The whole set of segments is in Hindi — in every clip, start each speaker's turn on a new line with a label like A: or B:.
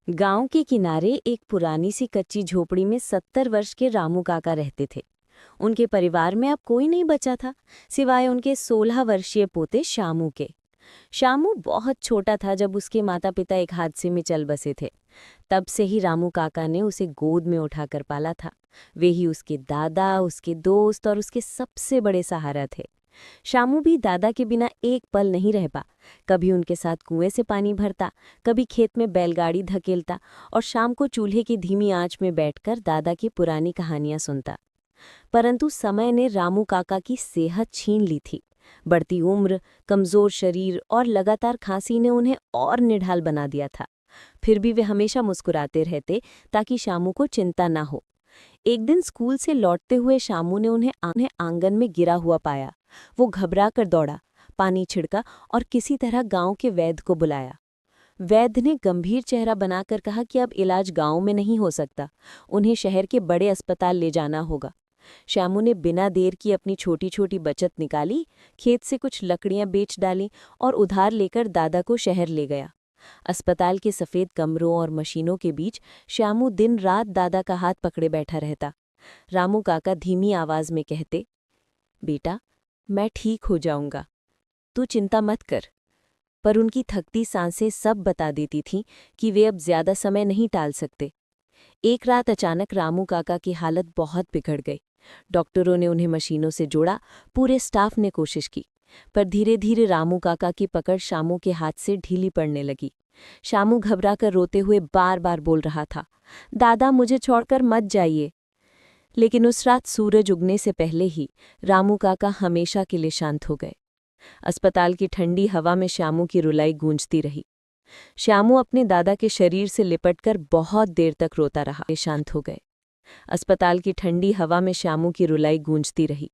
A: गांव के किनारे एक पुरानी सी कच्ची झोपड़ी में 70 वर्ष के रामू काका रहते थे। उनके परिवार में अब कोई नहीं बचा था, सिवाय उनके 16 वर्षीय पोते शामू के। शामू बहुत छोटा था जब उसके माता पिता एक हादसे में चल बसे थे। तब से ही रामू काका ने उसे गोद में उठाकर पाला था। वे ही उसके दादा, उसके दोस्त और उसके सबसे बड़े सहारा थे। शामू भी दादा के बिना एक पल नहीं रह पा। कभी उनके साथ कुएं से पानी भरता, कभी खेत में बैलगाड़ी धकेलता और शाम को चूल्हे की धीमी आंच में बैठकर दादा की पुरानी कहानियां सुनता। परंतु समय ने रामू काका की सेहत छीन ली थी। बढ़ती उम्र, कमजोर शरीर और लगातार खांसी ने उन्हें और निढाल बना दिया था। फिर भी वे हमेशा मुस्कुराते रहते ताकि शामू को चिंता ना हो। एक दिन स्कूल से लौटते हुए शामू ने उन्हें आंगन में गिरा हुआ पाया। वो घबरा कर दौड़ा, पानी छिड़का और किसी तरह गांव के वैद्य को बुलाया। वैद्य ने गंभीर चेहरा बनाकर कहा कि अब इलाज गांव में नहीं हो सकता, उन्हें शहर के बड़े अस्पताल ले जाना होगा। श्यामू ने बिना देर की अपनी छोटी छोटी बचत निकाली, खेत से कुछ लकड़ियां बेच डाली और उधार लेकर दादा को शहर ले गया। अस्पताल के सफ़ेद कमरों और मशीनों के बीच श्यामू दिन रात दादा का हाथ पकड़े बैठा रहता। रामू काका धीमी आवाज में कहते, बेटा, मैं ठीक हो जाऊंगा, तू चिंता मत कर। पर उनकी थकती सांसें सब बता देती थीं कि वे अब ज्यादा समय नहीं टाल सकते। एक रात अचानक रामू काका की हालत बहुत बिगड़ गई। डॉक्टरों ने उन्हें मशीनों से जोड़ा, पूरे स्टाफ ने कोशिश की, पर धीरे धीरे रामू काका की पकड़ शामू के हाथ से ढीली पड़ने लगी। शामू घबराकर रोते हुए बार बार बोल रहा था, दादा मुझे छोड़कर मत जाइए। लेकिन उस रात सूरज उगने से पहले ही रामू काका हमेशा के लिए शांत हो गए। अस्पताल की ठंडी हवा में श्यामू की रुलाई गूंजती रही। श्यामू अपने दादा के शरीर से लिपटकर बहुत देर तक रोता रहा। वे शांत हो गए। अस्पताल की ठंडी हवा में श्यामू की रुलाई गूंजती रही।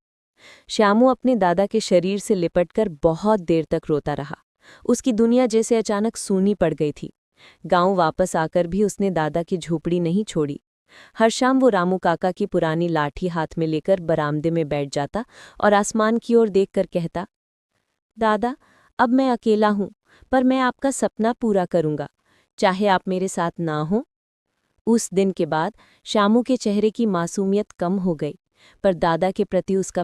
A: श्यामू अपने दादा के शरीर से लिपटकर बहुत देर तक रोता रहा। उसकी दुनिया जैसे अचानक सूनी पड़ गई थी। गांव वापस आकर भी उसने दादा की झोपड़ी नहीं छोड़ी। हर शाम वो रामू काका की पुरानी लाठी हाथ में लेकर बरामदे में बैठ जाता और आसमान की ओर देखकर कहता, दादा, अब मैं अकेला हूं, पर मैं आपका सपना पूरा करूंगा, चाहे आप मेरे साथ ना हो। उस दिन के बाद श्यामू के चेहरे की मासूमियत कम हो गई, पर दादा के प्रति उसका